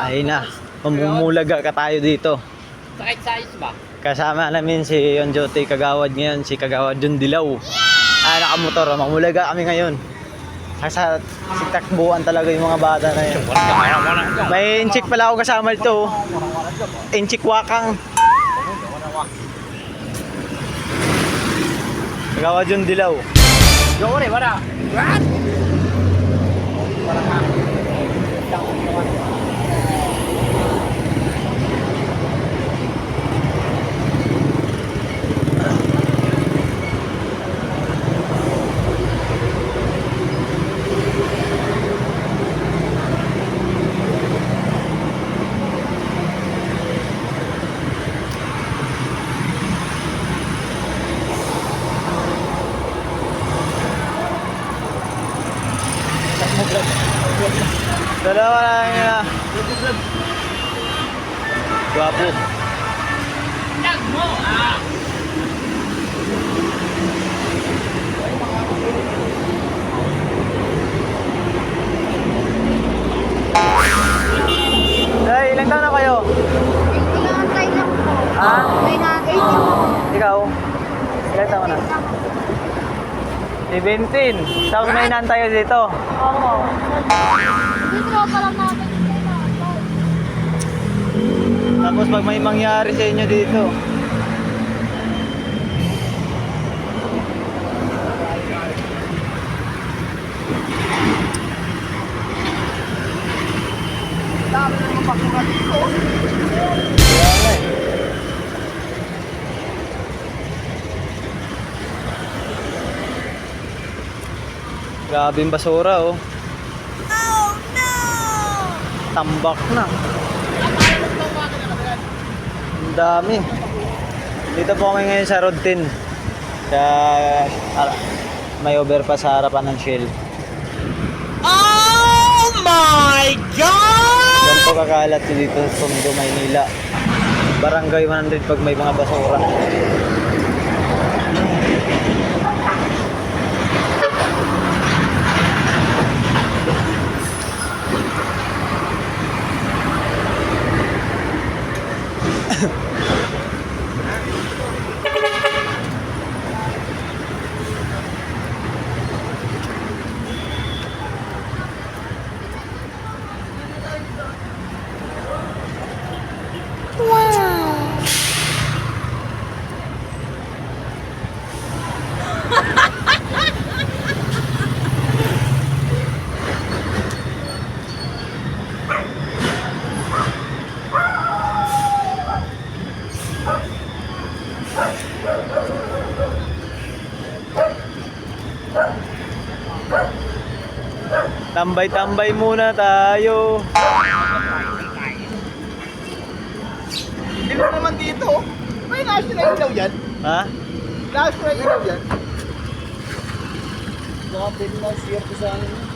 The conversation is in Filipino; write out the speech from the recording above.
Ay na, mamumulaga ka tayo dito. Sakit sa is ba? Kasama namin si on duty kagawad ngayon, si Kagawad John Dilaw. Nakamotor, mamulaga kami ngayon. Sa takbuhan talaga yung mga bata na yun. May inchik pala ako kasama ito. Inchik wakang. Kagawad John Dilaw. Yore, wala. What? Dalawa lang yun. Guwapo. Tag mo, ah! Hey, ilang taon na kayo? Pinatay lang po. Ha? Pinatay lang po. Ikaw? Ilang taon na? 17. Tapos may inantay ka dito. Oo. Dito pa lang namin. Tapos pag may mangyari sa inyo dito. Dami na mga bakura dito. Kaya nga eh. Grabe yung basura oh. Oh no! Tambak na. Ang dami. Dito po kami ngayon sa Road 10. Sa may overpass sa harapan ng Shell. Oh my God! Yan po kakalat dito sa Tondo, Maynila. Barangay 100 pag may mga basura. Tambay-tambay muna tayo. Hindi mo naman dito. May lakas na ilaw yan. Ha? Lakas na ilaw yan. Baka pwede na share ko sa akin.